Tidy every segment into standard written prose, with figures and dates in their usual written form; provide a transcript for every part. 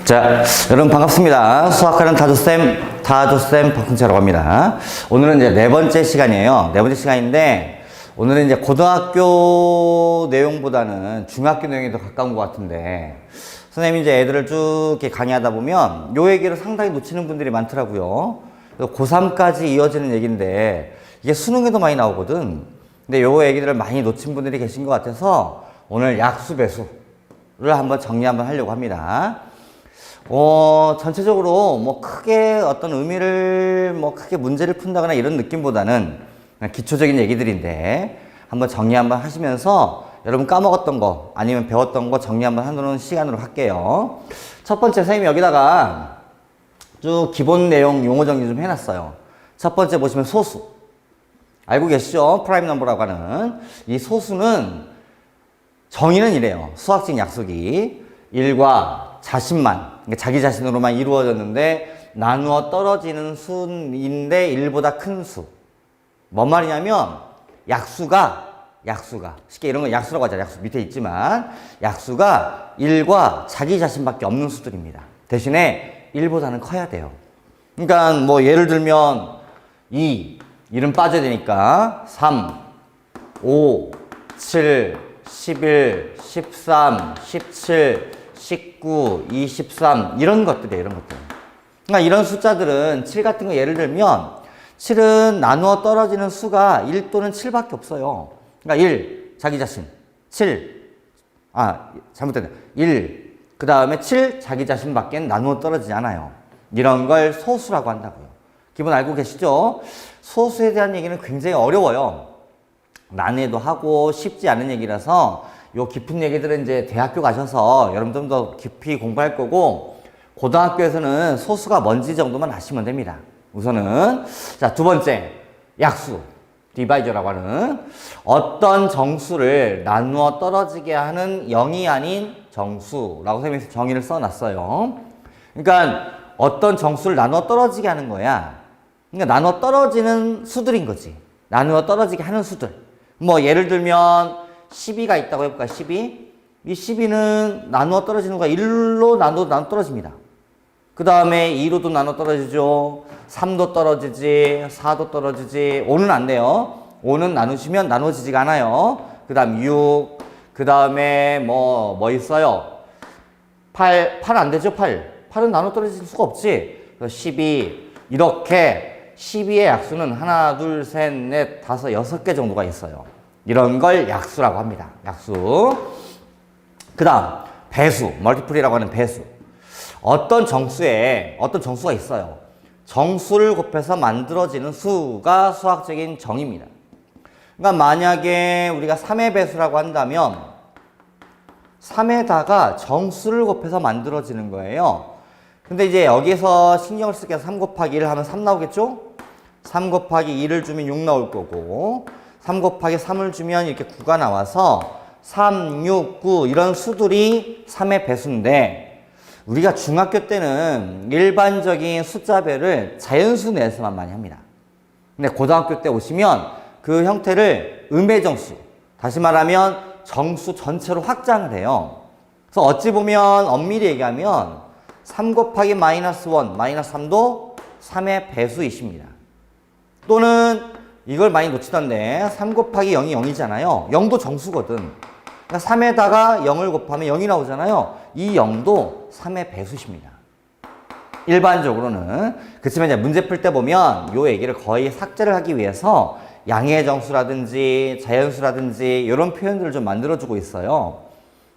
자, 여러분 반갑습니다. 수학하는 다조쌤 박훈차라고 합니다. 오늘은 이제 네 번째 시간이에요. 네 번째 시간인데, 오늘은 이제 고등학교 내용보다는 중학교 내용이 더 가까운 것 같은데, 선생님이 이제 애들을 쭉 이렇게 강의하다 보면 요 얘기를 상당히 놓치는 분들이 많더라고요. 고3까지 이어지는 얘기인데, 이게 수능에도 많이 나오거든. 근데 요 얘기들을 많이 놓친 분들이 계신 것 같아서 오늘 약수, 배수를 한번 정리 한번 하려고 합니다. 전체적으로 뭐 크게 어떤 의미를 뭐 크게 문제를 푼다거나 이런 느낌보다는 그냥 기초적인 얘기들인데 한번 정리 한번 하시면서 여러분 까먹었던 거 아니면 배웠던 거 정리 한번 하는 시간으로 할게요. 첫 번째 선생님이 여기다가 쭉 기본 내용 용어 정리 좀 해놨어요. 첫 번째 보시면 소수. 알고 계시죠? 프라임 넘버라고 하는 이 소수는 정의는 이래요. 수학적 약속이 1과 자신만, 그러니까 자기 자신으로만 이루어졌는데 나누어 떨어지는 수인데 1보다 큰 수. 뭔 말이냐면 약수가 쉽게 이런 건 약수라고 하잖아요. 약수 밑에 있지만 약수가 1과 자기 자신밖에 없는 수들입니다. 대신에 1보다는 커야 돼요. 그러니까 뭐 예를 들면 2는 빠져야 되니까 3, 5, 7, 11, 13, 17, 19, 23 이런 것들이에요. 이런 것들. 그러니까 이런 숫자들은 7 같은 거 예를 들면 7은 나누어 떨어지는 수가 1 또는 7밖에 없어요. 그러니까 1 자기 자신 7 잘못됐네. 1 그 다음에 7 자기 자신밖에 나누어 떨어지지 않아요. 이런 걸 소수라고 한다고요. 기본 알고 계시죠? 소수에 대한 얘기는 굉장히 어려워요. 난해도 하고 쉽지 않은 얘기라서 요 깊은 얘기들은 이제 대학교 가셔서 여러분 좀 더 깊이 공부할 거고, 고등학교에서는 소수가 뭔지 정도만 아시면 됩니다. 우선은 자, 두 번째 약수 디바이저라고 하는 어떤 정수를 나누어 떨어지게 하는 0이 아닌 정수라고 선생님이 정의를 써놨어요. 그러니까 어떤 정수를 나누어 떨어지게 하는 거야. 그러니까 나누어 떨어지는 수들인 거지. 나누어 떨어지게 하는 수들. 뭐 예를 들면 12가 있다고 해볼까요? 12. 이 12는 나누어 떨어지는 거야. 1로 나누어 떨어집니다. 그 다음에 2로도 나누어 떨어지죠. 3도 떨어지지. 4도 떨어지지. 5는 안 돼요. 5는 나누시면 나누어지지가 않아요. 그 다음 6. 그 다음에 뭐 있어요? 8 안 되죠? 8은 나누어 떨어질 수가 없지. 12. 이렇게 12의 약수는 하나, 둘, 셋, 넷, 다섯, 6개 정도가 있어요. 이런 걸 약수라고 합니다. 약수. 그 다음 배수, 멀티플이라고 하는 배수. 어떤 정수가 있어요. 정수를 곱해서 만들어지는 수가 수학적인 정의입니다. 그러니까 만약에 우리가 3의 배수라고 한다면 3에다가 정수를 곱해서 만들어지는 거예요. 근데 이제 여기서 신경을 쓸 게 3 곱하기 1 하면 3 나오겠죠? 3 곱하기 2를 주면 6 나올 거고, 3 곱하기 3을 주면 이렇게 9가 나와서 3, 6, 9 이런 수들이 3의 배수인데, 우리가 중학교 때는 일반적인 숫자배를 자연수 내에서만 많이 합니다. 근데 고등학교 때 오시면 그 형태를 음의 정수, 다시 말하면 정수 전체로 확장을 해요. 그래서 어찌 보면 엄밀히 얘기하면 3 곱하기 마이너스 1, 마이너스 3도 3의 배수이십니다. 또는 이걸 많이 놓치던데 3 곱하기 0이 0이잖아요. 0도 정수거든. 그러니까 3에다가 0을 곱하면 0이 나오잖아요. 이 0도 3의 배수십니다. 일반적으로는. 그렇지만 이제 문제 풀 때 보면 요 얘기를 거의 삭제를 하기 위해서 양의 정수라든지 자연수라든지 이런 표현들을 좀 만들어주고 있어요.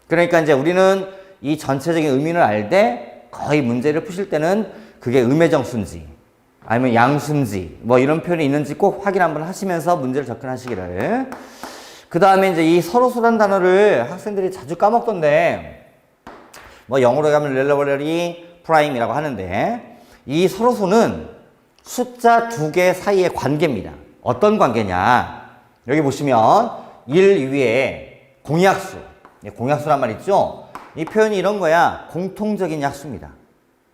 그러니까 이제 우리는 이 전체적인 의미를 알되 거의 문제를 푸실 때는 그게 음의 정수인지 아니면 양수인지 뭐 이런 표현이 있는지 꼭 확인 한번 하시면서 문제를 접근하시기를. 그 다음에 이제 이 서로수란 단어를 학생들이 자주 까먹던데, 뭐 영어로 가면 렐러버러리 프라임이라고 하는데, 이 서로수는 숫자 두 개 사이의 관계입니다. 어떤 관계냐? 여기 보시면 1 위에 공약수, 공약수란 말 있죠? 이 표현이 이런 거야. 공통적인 약수입니다.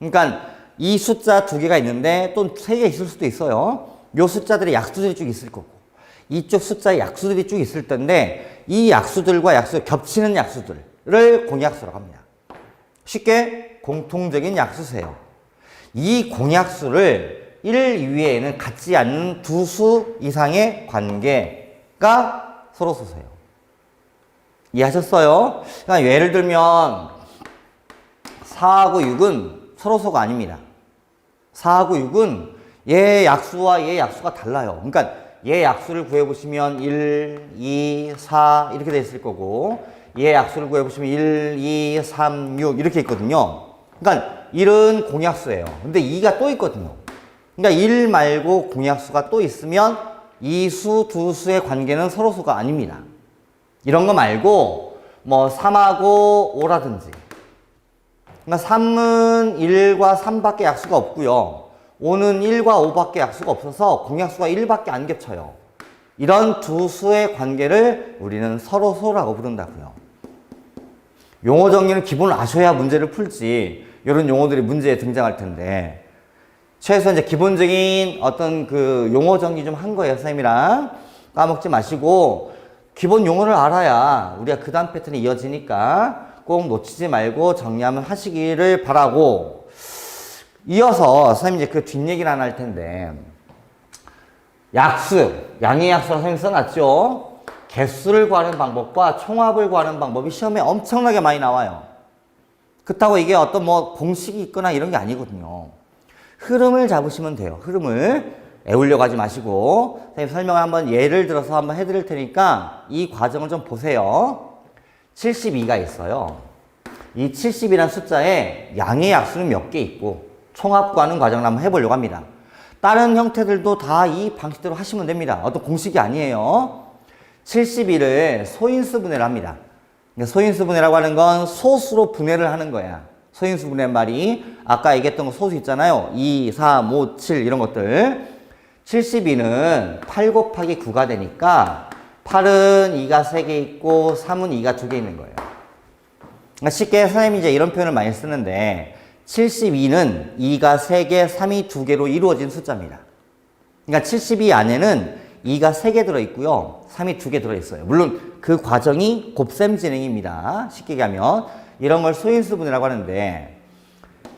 그러니까 이 숫자 두 개가 있는데 또 세 개 있을 수도 있어요. 이 숫자들의 약수들이 쭉 있을 거고, 이쪽 숫자의 약수들이 쭉 있을 텐데 이 약수들과 겹치는 약수들을 공약수라고 합니다. 쉽게 공통적인 약수수예요. 이 공약수를 1 이외에는 같지 않는 두 수 이상의 관계가 서로 소수예요. 이해하셨어요? 그러니까 예를 들면 4하고 6은 서로 소가 아닙니다. 4하고 6은 얘 약수와 얘 약수가 달라요. 그러니까 얘 약수를 구해보시면 1, 2, 4 이렇게 돼 있을 거고 얘 약수를 구해보시면 1, 2, 3, 6 이렇게 있거든요. 그러니까 1은 공약수예요. 근데 2가 또 있거든요. 그러니까 1 말고 공약수가 또 있으면 이 수, 두 수의 관계는 서로 수가 아닙니다. 이런 거 말고 뭐 3하고 5라든지 그러니까 3은 1과 3밖에 약수가 없고요. 5는 1과 5밖에 약수가 없어서 공약수가 1밖에 안 겹쳐요. 이런 두 수의 관계를 우리는 서로 소라고 부른다고요. 용어 정리는 기본을 아셔야 문제를 풀지. 이런 용어들이 문제에 등장할 텐데 최소 이제 기본적인 어떤 그 용어 정리 좀 한 거예요, 선생님이랑. 까먹지 마시고 기본 용어를 알아야 우리가 그 다음 패턴이 이어지니까 꼭 놓치지 말고 정리 한번 하시기를 바라고, 이어서 선생님 이제 그 뒷얘기를 하나 할 텐데, 약수, 양의 약수라고 선생님 써놨죠? 개수를 구하는 방법과 총합을 구하는 방법이 시험에 엄청나게 많이 나와요. 그렇다고 이게 어떤 뭐 공식이 있거나 이런 게 아니거든요. 흐름을 잡으시면 돼요. 흐름을 애우려고 하지 마시고 선생님 설명을 한번 예를 들어서 한번 해드릴 테니까 이 과정을 좀 보세요. 72가 있어요. 이 70이라는 숫자에 양의 약수는 몇 개 있고 총합 구하는 과정을 한번 해보려고 합니다. 다른 형태들도 다 이 방식대로 하시면 됩니다. 어떤 공식이 아니에요. 71을 소인수 분해를 합니다. 소인수 분해라고 하는 건 소수로 분해를 하는 거야. 소인수 분해 말이 아까 얘기했던 거 소수 있잖아요. 2, 3, 5, 7 이런 것들. 72는 8 곱하기 9가 되니까 8은 2가 3개 있고 3은 2가 2개 있는 거예요. 그러니까 쉽게 선생님이 이제 이런 표현을 많이 쓰는데 72는 2가 3개, 3이 2개로 이루어진 숫자입니다. 그러니까 72 안에는 2가 3개 들어있고요. 3이 2개 들어있어요. 물론 그 과정이 곱셈 진행입니다. 쉽게 얘기하면 이런 걸 소인수분해라고 하는데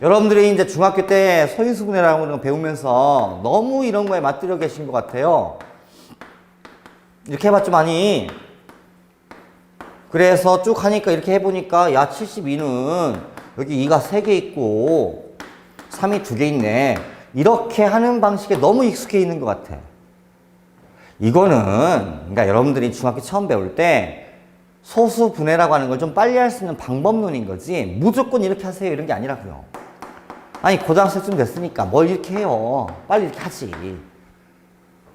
여러분들이 이제 중학교 때 소인수분해라고 하는 거 배우면서 너무 이런 거에 맞들여 계신 것 같아요. 이렇게 해봤죠 많이. 그래서 쭉 하니까 이렇게 해보니까 야 72는 여기 2가 3개 있고 3이 2개 있네. 이렇게 하는 방식에 너무 익숙해 있는 것 같아. 이거는 그러니까 여러분들이 중학교 처음 배울 때 소수 분해라고 하는 걸 좀 빨리 할 수 있는 방법론인 거지 무조건 이렇게 하세요 이런 게 아니라고요. 아니 고등학생쯤 됐으니까 뭘 이렇게 해요. 빨리 이렇게 하지.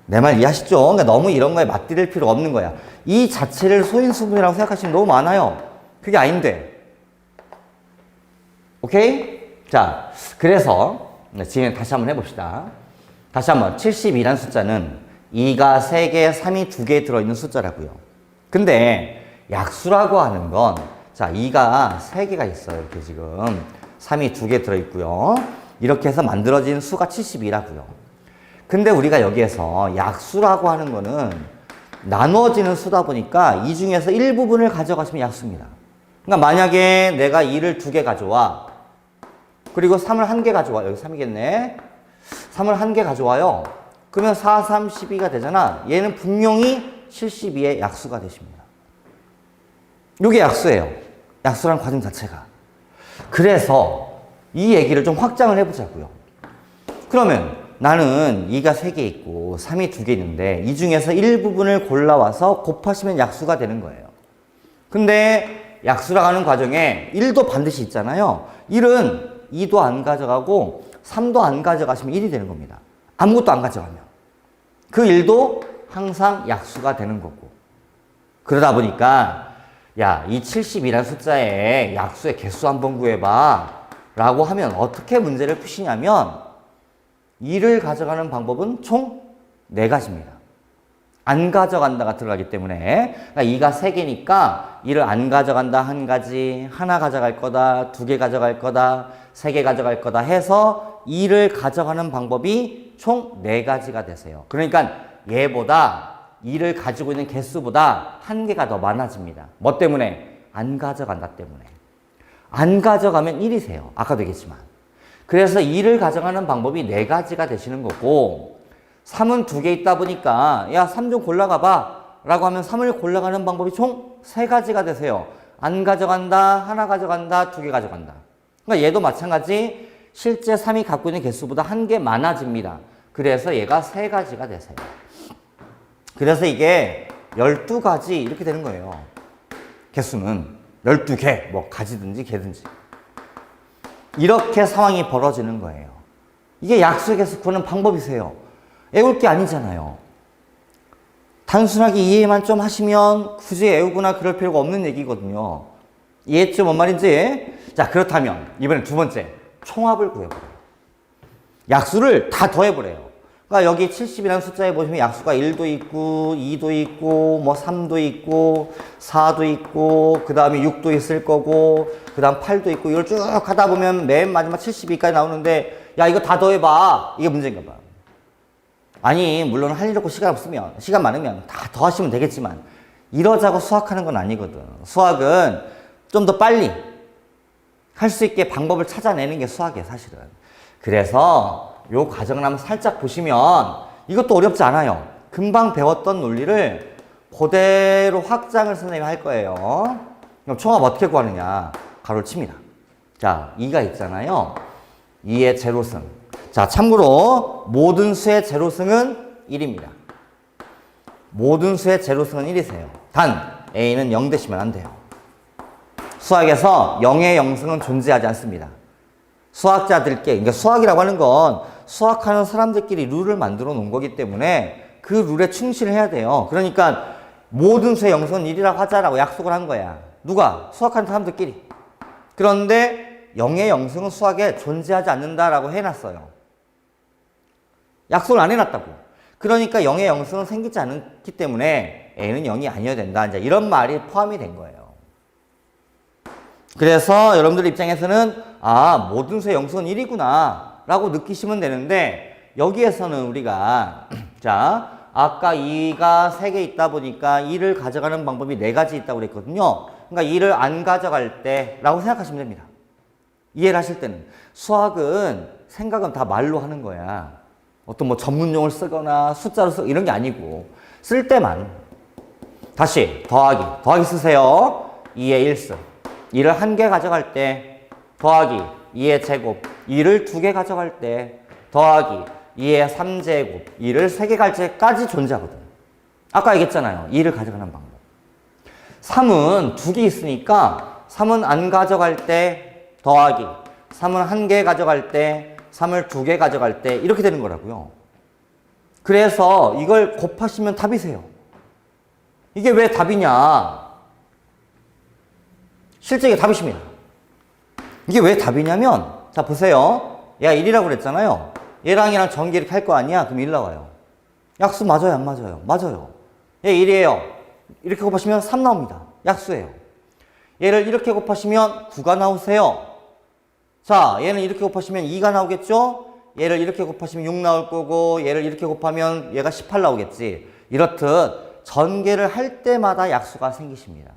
내 말 이해하시죠? 그러니까 너무 이런 거에 맞들일 필요가 없는 거야. 이 자체를 소인수분해라고 생각하시면 너무 많아요. 그게 아닌데. 오케이? 자, 그래서 지금 다시 한번 해봅시다. 다시 한번 72라는 숫자는 2가 3개, 3이 2개 들어있는 숫자라고요. 근데 약수라고 하는 건 자, 2가 3개가 있어요. 이렇게 지금 3이 2개 들어있고요. 이렇게 해서 만들어진 수가 72라고요. 근데 우리가 여기에서 약수라고 하는 거는 나누어지는 수다 보니까 이 중에서 일부분을 가져가시면 약수입니다. 그러니까 만약에 내가 2를 2개 가져와 그리고 3을 1개 가져와. 여기 3이겠네. 3을 1개 가져와요. 그러면 4, 3, 12가 되잖아. 얘는 분명히 72의 약수가 되십니다. 이게 약수예요. 약수라는 과정 자체가. 그래서 이 얘기를 좀 확장을 해보자고요. 그러면 나는 2가 3개 있고 3이 2개 있는데 이 중에서 일부분을 골라와서 곱하시면 약수가 되는 거예요. 근데 약수라고 하는 과정에 1도 반드시 있잖아요. 1은 2도 안 가져가고 3도 안 가져가시면 1이 되는 겁니다. 아무것도 안 가져가면. 그 1도 항상 약수가 되는 거고. 그러다 보니까 야, 이 70이라는 숫자에 약수의 개수 한번 구해봐 라고 하면 어떻게 문제를 푸시냐면 2를 가져가는 방법은 총 4가지입니다. 안 가져간다가 들어가기 때문에 그러니까 2가 3개니까 2를 안 가져간다 1가지, 하나 가져갈 거다, 2개 가져갈 거다, 3개 가져갈 거다 해서 2를 가져가는 방법이 총 4가지가 되세요. 그러니까 얘보다 2를 가지고 있는 개수보다 1개가 더 많아집니다. 뭐 때문에? 안 가져간다 때문에. 안 가져가면 1이세요. 아까도 얘기했지만. 그래서 2를 가져가는 방법이 4가지가 되시는 거고 3은 2개 있다 보니까 야, 3 좀 골라가봐 라고 하면 3을 골라가는 방법이 총 3가지가 되세요. 안 가져간다, 하나 가져간다, 2개 가져간다. 그러니까 얘도 마찬가지 실제 3이 갖고 있는 개수보다 1개 많아집니다. 그래서 얘가 3가지가 되세요. 그래서 이게 12가지 이렇게 되는 거예요. 개수는 12개, 뭐 가지든지 개든지. 이렇게 상황이 벌어지는 거예요. 이게 약수의 개수 구하는 방법이세요. 애울 게 아니잖아요. 단순하게 이해만 좀 하시면 굳이 애우거나 그럴 필요가 없는 얘기거든요. 이해했죠? 뭔 말인지? 자, 그렇다면 이번엔 두 번째, 총합을 구해보래요. 약수를 다 더해보래요. 그러니까 여기 70이라는 숫자에 보시면 약수가 1도 있고 2도 있고 뭐 3도 있고 4도 있고 그 다음에 6도 있을 거고 그 다음 8도 있고 이걸 쭉 하다 보면 맨 마지막 72까지 나오는데 야 이거 다 더해봐. 이게 문제인가 봐. 아니 물론 할 일 없고 시간 많으면 다 더하시면 되겠지만 이러자고 수학하는 건 아니거든. 수학은 좀 더 빨리 할 수 있게 방법을 찾아내는 게 수학이에요 사실은. 그래서 요 과정을 한번 살짝 보시면 이것도 어렵지 않아요. 금방 배웠던 논리를 그대로 확장을 선생님이 할 거예요. 그럼 총합 어떻게 구하느냐. 가로를 칩니다. 자, 2가 있잖아요. 2의 제로승. 자, 참고로 모든 수의 제로승은 1입니다. 모든 수의 제로승은 1이세요. 단 A는 0 되시면 안 돼요. 수학에서 0의 영승은 존재하지 않습니다. 수학자들께, 그러니까 수학이라고 하는 건 수학하는 사람들끼리 룰을 만들어 놓은 거기 때문에 그 룰에 충실해야 돼요. 그러니까 모든 수의 영승은 1이라고 하자라고 약속을 한 거야. 누가? 수학하는 사람들끼리. 그런데 0의 영승은 수학에 존재하지 않는다라고 해놨어요. 약속을 안 해놨다고. 그러니까 0의 영승은 생기지 않기 때문에 A는 0이 아니어야 된다. 이제 이런 말이 포함이 된 거예요. 그래서 여러분들 입장에서는 아, 모든 수의 영승은 1이구나 라고 느끼시면 되는데 여기에서는 우리가 자, 아까 2가 3개 있다 보니까 2를 가져가는 방법이 4가지 있다고 그랬거든요. 그러니까 2를 안 가져갈 때 라고 생각하시면 됩니다. 이해를 하실 때는. 수학은 생각은 다 말로 하는 거야. 어떤 뭐 전문용어를 쓰거나 숫자로 쓰고 이런 게 아니고 쓸 때만. 다시 더하기 쓰세요. 2의 1승. 2를 1개 가져갈 때 더하기 2의 제곱 2를 2개 가져갈 때 더하기 2의 3제곱 2를 3개 갈 때까지 존재하거든. 아까 얘기했잖아요. 2를 가져가는 방법. 3은 2개 있으니까 3은 안 가져갈 때 더하기 3은 1개 가져갈 때 3을 2개 가져갈 때 이렇게 되는 거라고요. 그래서 이걸 곱하시면 답이세요. 이게 왜 답이냐? 실제 이게 답이십니다. 이게 왜 답이냐면 자 보세요. 얘가 1이라고 그랬잖아요. 얘랑 얘랑 전개 이렇게 할 거 아니야? 그럼 1 나와요. 약수 맞아요? 안 맞아요? 맞아요. 얘 1이에요. 이렇게 곱하시면 3 나옵니다. 약수예요. 얘를 이렇게 곱하시면 9가 나오세요. 자, 얘는 이렇게 곱하시면 2가 나오겠죠? 얘를 이렇게 곱하시면 6 나올 거고 얘를 이렇게 곱하면 얘가 18 나오겠지. 이렇듯 전개를 할 때마다 약수가 생기십니다.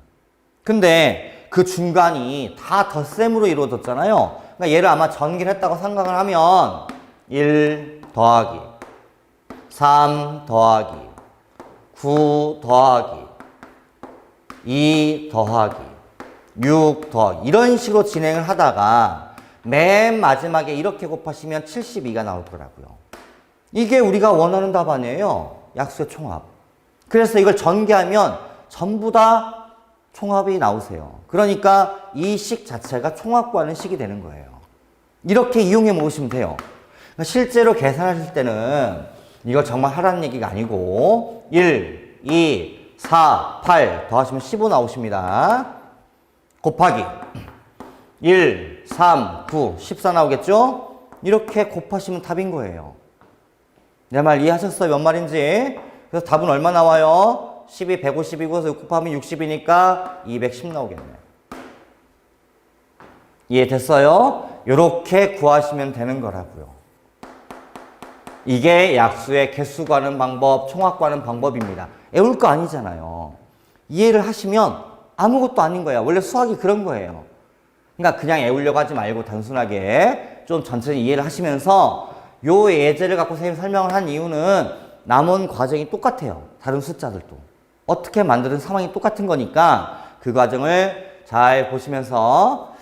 근데 그 중간이 다 덧셈으로 이루어졌잖아요. 그러니까 얘를 아마 전개를 했다고 생각을 하면 1 더하기 3 더하기 9 더하기 2 더하기 6 더하기 이런 식으로 진행을 하다가 맨 마지막에 이렇게 곱하시면 72가 나올 거라고요. 이게 우리가 원하는 답 아니에요. 약수의 총합. 그래서 이걸 전개하면 전부 다 총합이 나오세요. 그러니까 이 식 자체가 총합 구하는 식이 되는 거예요. 이렇게 이용해 먹으시면 돼요. 그러니까 실제로 계산하실 때는 이거 정말 하라는 얘기가 아니고 1, 2, 4, 8 더하시면 15 나오십니다. 곱하기 1, 3, 9, 14 나오겠죠? 이렇게 곱하시면 답인 거예요. 내 말 이해하셨어요? 몇 말인지? 그래서 답은 얼마 나와요? 10이 150이고 6 곱하면 60이니까 210 나오겠네. 이해됐어요? 이렇게 구하시면 되는 거라고요. 이게 약수의 개수 구하는 방법, 총합 구하는 방법입니다. 애울 거 아니잖아요. 이해를 하시면 아무것도 아닌 거야. 원래 수학이 그런 거예요. 그러니까 그냥 애우려고 하지 말고 단순하게 좀 전체적인 이해를 하시면서 요 예제를 갖고 선생님이 설명을 한 이유는 남은 과정이 똑같아요. 다른 숫자들도. 어떻게 만드는 상황이 똑같은 거니까 그 과정을 잘 보시면서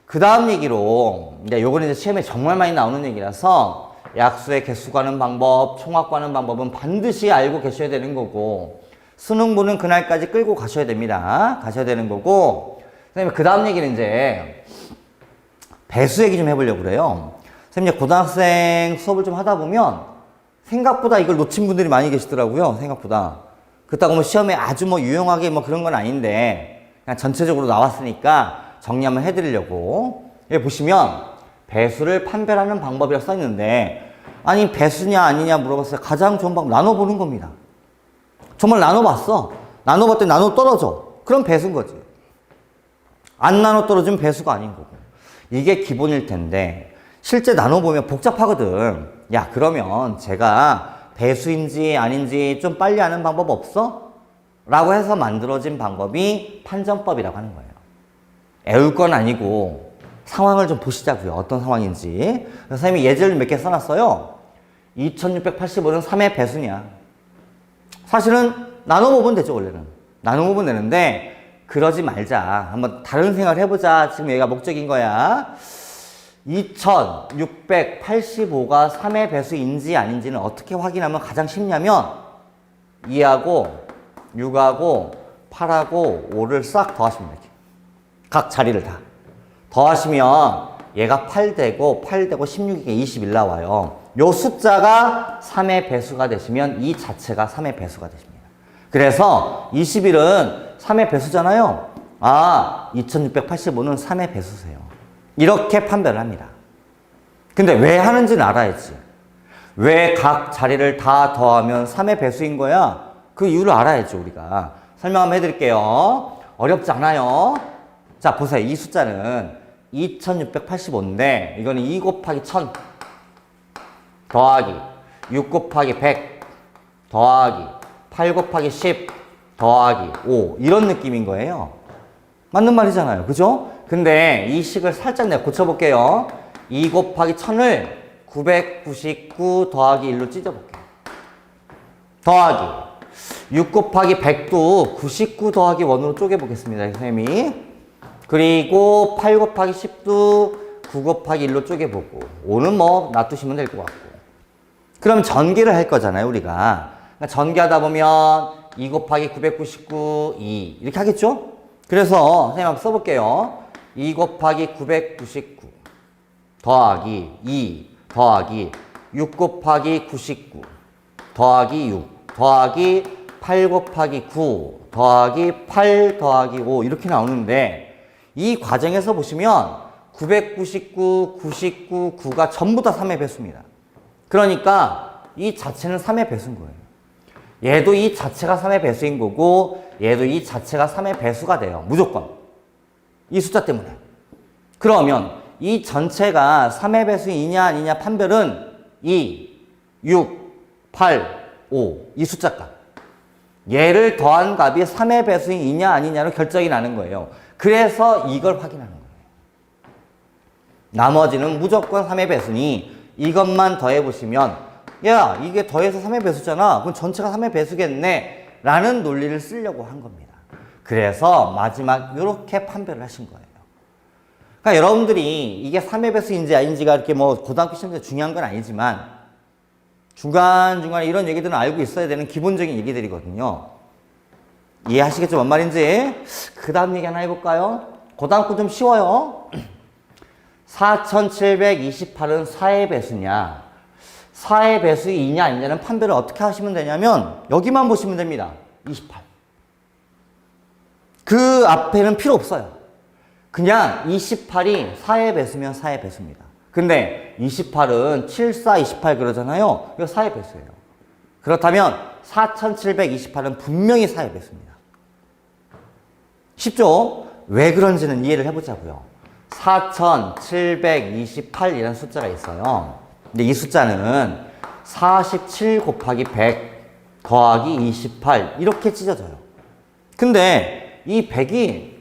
그 다음 얘기로 이제 요거는 이제 시험에 정말 많이 나오는 얘기라서 약수의 개수 구하는 방법, 총합 구하는 방법은 반드시 알고 계셔야 되는 거고 수능 보는 그날까지 끌고 가셔야 됩니다. 가셔야 되는 거고 선생님 그 다음 얘기는 이제 배수 얘기 좀 해보려고 그래요. 선생님 이제 고등학생 수업을 좀 하다 보면 생각보다 이걸 놓친 분들이 많이 계시더라고요. 생각보다. 그렇다고 뭐 시험에 아주 뭐 유용하게 뭐 그런 건 아닌데 그냥 전체적으로 나왔으니까 정리 한번 해드리려고. 여기 보시면 배수를 판별하는 방법이라고 써있는데 아니 배수냐 아니냐 물어봤어요. 가장 좋은 방법 나눠보는 겁니다. 정말 나눠봤어. 나눠봤더니 나눠 떨어져. 그럼 배수인 거지. 안 나눠 떨어지면 배수가 아닌 거고. 이게 기본일 텐데 실제 나눠보면 복잡하거든. 야 그러면 제가 배수인지 아닌지 좀 빨리 아는 방법 없어? 라고 해서 만들어진 방법이 판정법이라고 하는 거예요. 애울 건 아니고 상황을 좀 보시자고요. 어떤 상황인지. 선생님이 예제를 몇 개 써놨어요. 2685는 3의 배수냐. 사실은 나눠보면 되죠. 원래는. 나눠보면 되는데 그러지 말자. 한번 다른 생각을 해보자. 지금 얘가 목적인 거야. 2685가 3의 배수인지 아닌지는 어떻게 확인하면 가장 쉽냐면 2하고 6하고 8하고 5를 싹 더하시면 돼요. 각 자리를 다. 더하시면 얘가 8되고 16이게 21 나와요. 요 숫자가 3의 배수가 되시면 이 자체가 3의 배수가 되십니다. 그래서 21은 3의 배수잖아요. 아, 2685는 3의 배수세요. 이렇게 판별을 합니다. 근데 왜 하는지는 알아야지. 왜 각 자리를 다 더하면 3의 배수인 거야? 그 이유를 알아야지 우리가. 설명 한번 해드릴게요. 어렵지 않아요. 자 보세요. 이 숫자는 2685인데 이거는 2 곱하기 1000 더하기 6 곱하기 100 더하기 8 곱하기 10 더하기 5 이런 느낌인 거예요. 맞는 말이잖아요. 그죠? 근데 이 식을 살짝 내가 고쳐볼게요. 2 곱하기 1000을 999 더하기 1로 찢어볼게요. 더하기 6 곱하기 100도 99 더하기 1으로 쪼개보겠습니다. 선생님이. 그리고 8 곱하기 10도 9 곱하기 1로 쪼개보고 5는 뭐 놔두시면 될 것 같고. 그럼 전개를 할 거잖아요. 우리가. 그러니까 전개하다 보면 2 곱하기 999 2 이렇게 하겠죠? 그래서 선생님 한번 써볼게요. 2 곱하기 999 더하기 2 더하기 6 곱하기 99 더하기 6 더하기 8 곱하기 9 더하기 8 더하기 5 이렇게 나오는데 이 과정에서 보시면 999, 99, 9가 전부 다 3의 배수입니다. 그러니까 이 자체는 3의 배수인 거예요. 얘도 이 자체가 3의 배수인 거고 얘도 이 자체가 3의 배수가 돼요. 무조건. 이 숫자 때문에. 그러면 이 전체가 3의 배수이냐 아니냐 판별은 2, 6, 8, 5 이 숫자 값. 얘를 더한 값이 3의 배수이냐 아니냐로 결정이 나는 거예요. 그래서 이걸 확인하는 거예요. 나머지는 무조건 3의 배수니 이것만 더해보시면 야 이게 더해서 3의 배수잖아. 그럼 전체가 3의 배수겠네 라는 논리를 쓰려고 한 겁니다. 그래서 마지막 이렇게 판별을 하신 거예요. 그러니까 여러분들이 이게 3의 배수인지 아닌지가 이렇게 뭐 고등학교 시험에 중요한 건 아니지만 중간중간에 이런 얘기들은 알고 있어야 되는 기본적인 얘기들이거든요. 이해하시겠죠? 뭔 말인지? 그 다음 얘기 하나 해볼까요? 고등학교 좀 쉬워요. 4728은 4의 배수냐 4의 배수이냐 아니냐는 판별을 어떻게 하시면 되냐면 여기만 보시면 됩니다. 28. 그 앞에는 필요 없어요. 그냥 28이 4의 배수면 4의 배수입니다. 근데 28은 7, 4, 28 그러잖아요. 이거 4의 배수예요. 그렇다면 4728은 분명히 4의 배수입니다. 쉽죠? 왜 그런지는 이해를 해보자고요. 4728이라는 숫자가 있어요. 근데 이 숫자는 47 곱하기 100 더하기 28 이렇게 찢어져요. 근데 이 100이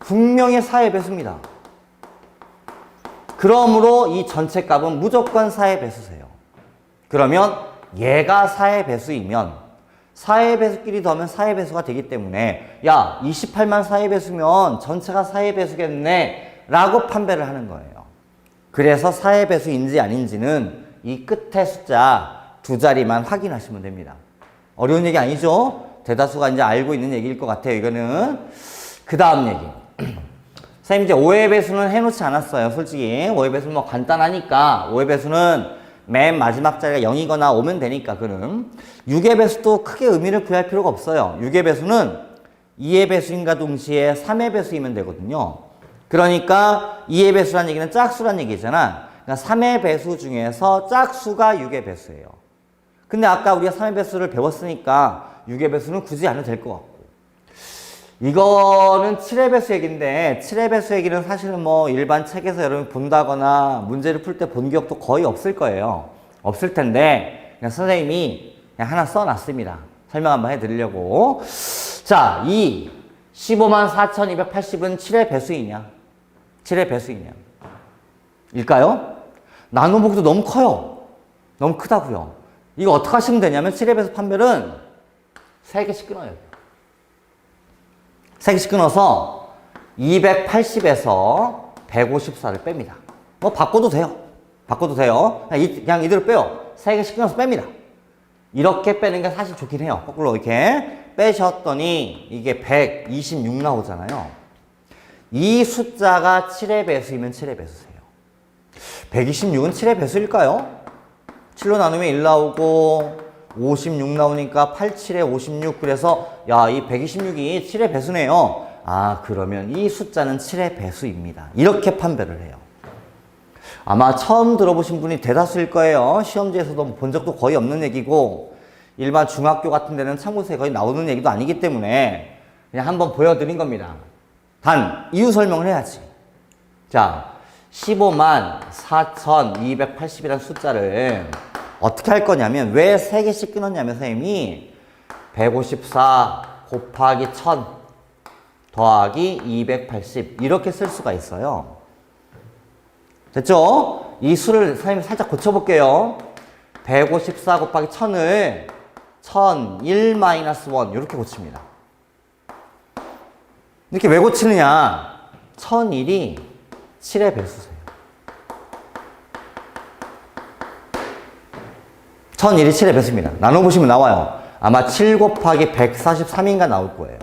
분명히 4의 배수입니다. 그러므로 이 전체 값은 무조건 4의 배수세요. 그러면 얘가 4의 배수이면 4의 배수끼리 더하면 4의 배수가 되기 때문에 야 28만 4의 배수면 전체가 4의 배수겠네 라고 판별을 하는 거예요. 그래서 4의 배수인지 아닌지는 이 끝에 숫자 두 자리만 확인하시면 됩니다. 어려운 얘기 아니죠? 대다수가 이제 알고 있는 얘기일 것 같아요. 이거는 그 다음 얘기. 선생님 이제 5의 배수는 해놓지 않았어요. 솔직히 5의 배수는 뭐 간단하니까 5의 배수는 맨 마지막 자리가 0이거나 오면 되니까 그는 6의 배수도 크게 의미를 부여할 필요가 없어요. 6의 배수는 2의 배수인과 동시에 3의 배수이면 되거든요. 그러니까 2의 배수란 얘기는 짝수란 얘기잖아. 그러니까 3의 배수 중에서 짝수가 6의 배수예요. 근데 아까 우리가 3의 배수를 배웠으니까 6의 배수는 굳이 안 해도 될 것 같고. 이거는 7의 배수 얘기인데 7의 배수 얘기는 사실은 뭐 일반 책에서 여러분 본다거나 문제를 풀 때 본 기억도 거의 없을 거예요. 없을 텐데 그냥 선생님이 그냥 하나 써놨습니다. 설명 한번 해드리려고. 자, 이 15만 4,280은 7의 배수이냐? 7의 배수이냐? 일까요? 나눠보기도 너무 커요. 너무 크다고요. 이거 어떻게 하시면 되냐면 7의 배수 판별은 3개씩 끊어야 돼요. 3개씩 끊어서 280에서 154를 뺍니다. 뭐 바꿔도 돼요. 바꿔도 돼요. 그냥 이대로 빼요. 3개씩 끊어서 뺍니다. 이렇게 빼는 게 사실 좋긴 해요. 거꾸로 이렇게 빼셨더니 이게 126 나오잖아요. 이 숫자가 7의 배수이면 7의 배수세요. 126은 7의 배수일까요? 7로 나누면 1 나오고 56 나오니까 8, 7에 56 그래서 야, 이 126이 7의 배수네요. 아, 그러면 이 숫자는 7의 배수입니다. 이렇게 판별을 해요. 아마 처음 들어보신 분이 대다수일 거예요. 시험지에서도 본 적도 거의 없는 얘기고 일반 중학교 같은 데는 참고서에 거의 나오는 얘기도 아니기 때문에 그냥 한번 보여드린 겁니다. 단 이유 설명을 해야지. 자, 15만 4,280이라는 숫자를 어떻게 할 거냐면 왜 3개씩 끊었냐면 선생님이 154 곱하기 1000 더하기 280 이렇게 쓸 수가 있어요. 됐죠? 이 수를 선생님이 살짝 고쳐볼게요. 154 곱하기 1000을 1001-1 이렇게 고칩니다. 이렇게 왜 고치느냐? 1001이 7의 배수세요. 1001이 7의 배수입니다. 나눠보시면 나와요. 아마 7 곱하기 143인가 나올 거예요.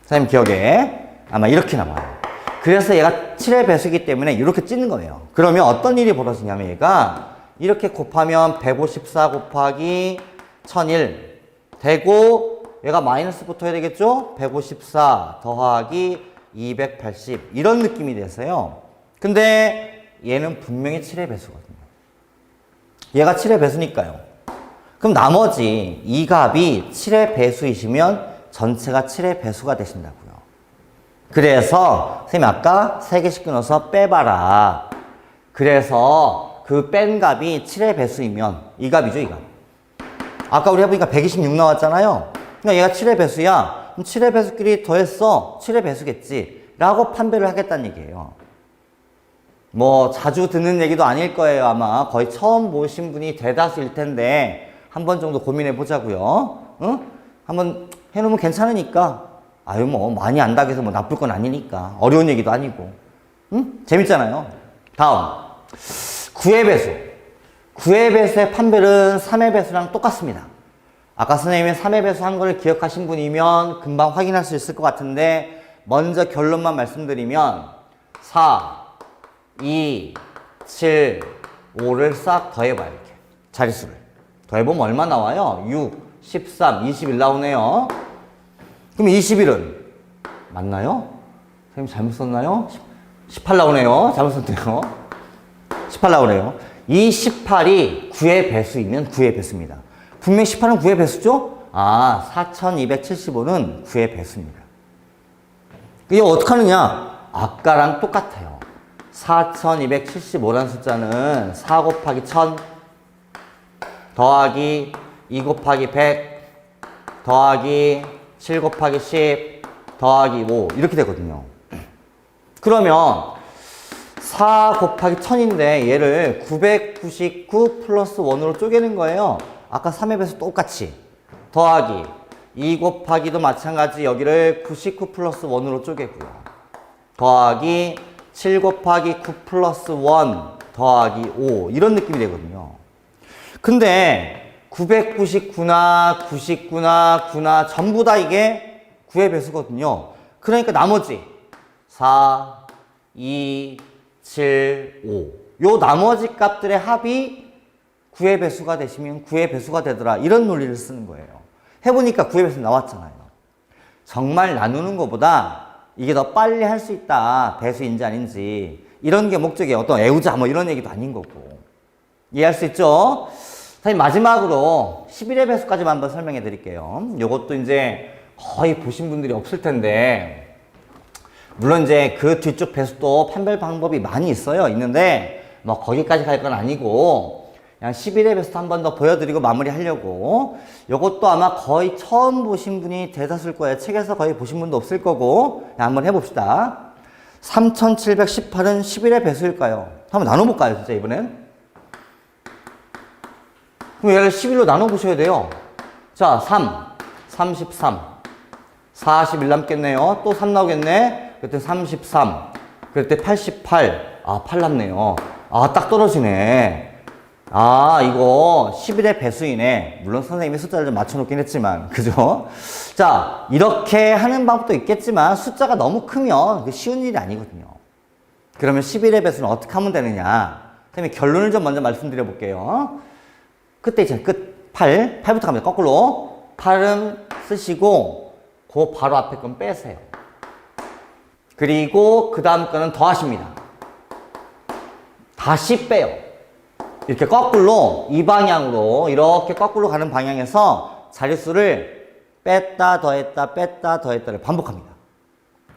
선생님 기억에 아마 이렇게 나와요. 그래서 얘가 7의 배수이기 때문에 이렇게 찌는 거예요. 그러면 어떤 일이 벌어지냐면 얘가 이렇게 곱하면 154 곱하기 1001 되고 얘가 마이너스 붙어야 되겠죠? 154 더하기 280 이런 느낌이 돼서요. 근데 얘는 분명히 7의 배수거든요. 얘가 7의 배수니까요. 그럼 나머지 이 값이 7의 배수이시면 전체가 7의 배수가 되신다고요. 그래서 선생님 아까 3개씩 끊어서 빼봐라. 그래서 그 뺀 값이 7의 배수이면 이 값이죠, 이 값. 아까 우리 해보니까 126 나왔잖아요. 그러니까 얘가 7의 배수야. 그럼 7의 배수끼리 더했어. 7의 배수겠지. 라고 판별을 하겠다는 얘기예요. 뭐 자주 듣는 얘기도 아닐 거예요. 아마 거의 처음 보신 분이 대다수일 텐데 한 번 정도 고민해 보자고요. 응? 한번 해놓으면 괜찮으니까. 아유 뭐 많이 안다고 해서 뭐 나쁠 건 아니니까. 어려운 얘기도 아니고. 응? 재밌잖아요. 다음 9의 배수. 9의 배수의 판별은 3의 배수랑 똑같습니다. 아까 선생님이 3의 배수 한 거를 기억하신 분이면 금방 확인할 수 있을 것 같은데 먼저 결론만 말씀드리면 4, 2, 7, 5를 싹 더해봐요. 이렇게 자릿수를 더해보면 얼마 나와요? 6, 13, 21 나오네요. 그럼 21은 맞나요? 선생님 잘못 썼나요? 18 나오네요. 잘못 썼네요. 18 나오네요. 이 18이 9의 배수이면 9의 배수입니다. 분명히 18은 9의 배수죠? 아, 4275는 9의 배수입니다. 이게 어떻게 하느냐? 아까랑 똑같아요. 4275라는 숫자는 4 곱하기 1000 더하기 2 곱하기 100 더하기 7 곱하기 10 더하기 5 이렇게 되거든요. 그러면 4 곱하기 1000인데 얘를 999 플러스 1으로 쪼개는 거예요. 아까 3의 배수 똑같이. 더하기 2 곱하기도 마찬가지 여기를 99 플러스 1으로 쪼개고요. 더하기 7 곱하기 9 플러스 1 더하기 5 이런 느낌이 되거든요. 근데 999나 99나 9나 전부 다 이게 9의 배수거든요. 그러니까 나머지 4, 2, 7, 5 요 나머지 값들의 합이 9의 배수가 되시면 9의 배수가 되더라. 이런 논리를 쓰는 거예요. 해보니까 9의 배수 나왔잖아요. 정말 나누는 것보다 이게 더 빨리 할 수 있다. 배수인지 아닌지. 이런 게 목적이에요. 어떤 애우자 뭐 이런 얘기도 아닌 거고. 이해할 수 있죠? 마지막으로 11의 배수까지만 한번 설명해 드릴게요. 요것도 이제 거의 보신 분들이 없을 텐데, 물론 이제 그 뒤쪽 배수도 판별 방법이 많이 있는데, 뭐 거기까지 갈 건 아니고, 그냥 11의 배수도 한 번 더 보여드리고 마무리 하려고. 요것도 아마 거의 처음 보신 분이 대다수일 거예요. 책에서 거의 보신 분도 없을 거고, 한번 해봅시다. 3718은 11의 배수일까요? 한번 나눠볼까요, 진짜 이번엔? 그럼 얘를 11로 나눠보셔야 돼요. 자, 3, 33, 41 남겠네요. 또 3 나오겠네. 그때 33, 그때 88, 8 남네요. 딱 떨어지네. 이거 11의 배수이네. 물론 선생님이 숫자를 좀 맞춰놓긴 했지만, 그죠? 자, 이렇게 하는 방법도 있겠지만, 숫자가 너무 크면 쉬운 일이 아니거든요. 그러면 11의 배수는 어떻게 하면 되느냐? 선생님이 결론을 좀 먼저 말씀드려 볼게요. 그때 이제 끝 8부터 갑니다. 거꾸로 8은 쓰시고 그 바로 앞에 건 빼세요. 그리고 그 다음 거는 더하십니다. 다시 빼요. 이렇게 거꾸로 이 방향으로 이렇게 거꾸로 가는 방향에서 자릿수를 뺐다 더했다 뺐다 더했다를 반복합니다.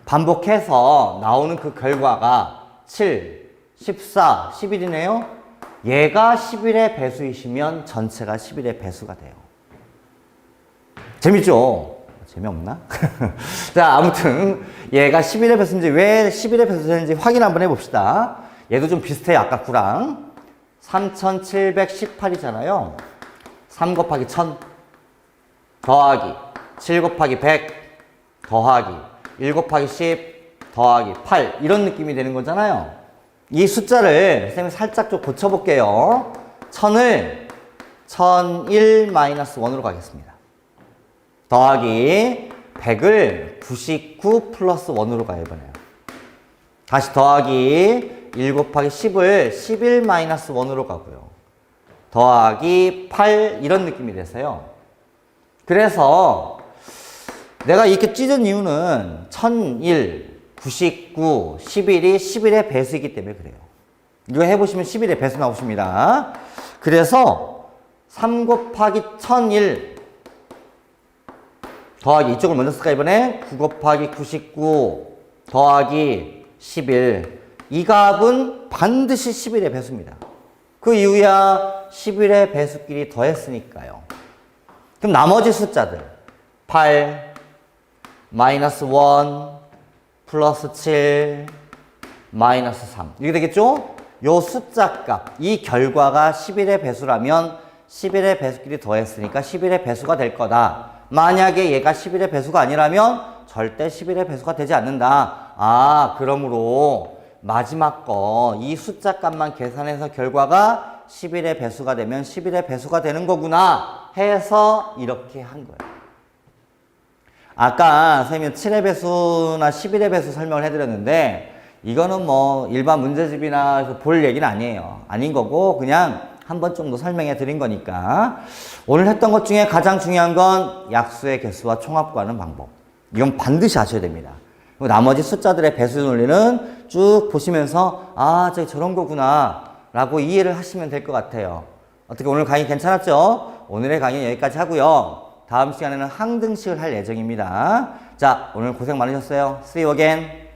반복해서 나오는 그 결과가 7, 14, 11이네요. 얘가 11의 배수이시면 전체가 11의 배수가 돼요. 재밌죠? 재미없나? 자, 아무튼 얘가 11의 배수인지 왜 11의 배수 되는지 확인 한번 해봅시다. 얘도 좀 비슷해요. 아까 9랑 3718이잖아요. 3 곱하기 1000 더하기 7 곱하기 100 더하기 1 곱하기 10 더하기 8 이런 느낌이 되는 거잖아요. 이 숫자를 선생님이 살짝 좀 고쳐볼게요. 1000을 1001-1으로 가겠습니다. 더하기 100을 99 플러스 1으로 가요, 이번에요. 다시 더하기 1 곱하기 10을 11-1으로 가고요. 더하기 8 이런 느낌이 됐어요. 그래서 내가 이렇게 찢은 이유는 1001 99, 11이 11의 배수이기 때문에 그래요. 이거 해보시면 11의 배수 나오십니다. 그래서 3 곱하기 1001 더하기 이쪽을 먼저 쓸까 이번에 9 곱하기 99 더하기 11 이 값은 반드시 11의 배수입니다. 그 이유야 11의 배수끼리 더했으니까요. 그럼 나머지 숫자들 8, 마이너스 1 플러스 7, 마이너스 3. 이렇게 되겠죠? 요 숫자 값, 이 결과가 11의 배수라면 11의 배수끼리 더했으니까 11의 배수가 될 거다. 만약에 얘가 11의 배수가 아니라면 절대 11의 배수가 되지 않는다. 그러므로 마지막 거, 이 숫자 값만 계산해서 결과가 11의 배수가 되면 11의 배수가 되는 거구나 해서 이렇게 한 거예요. 아까 선생님이 7의 배수나 11의 배수 설명을 해드렸는데 이거는 뭐 일반 문제집이나 볼 얘기는 아니에요. 아닌 거고 그냥 한 번 정도 설명해 드린 거니까 오늘 했던 것 중에 가장 중요한 건 약수의 개수와 총합구하는 방법. 이건 반드시 아셔야 됩니다. 그리고 나머지 숫자들의 배수 논리는 쭉 보시면서 저기 저런 거구나 라고 이해를 하시면 될 것 같아요. 어떻게 오늘 강의 괜찮았죠? 오늘의 강의는 여기까지 하고요. 다음 시간에는 항등식을 할 예정입니다. 자, 오늘 고생 많으셨어요. See you again.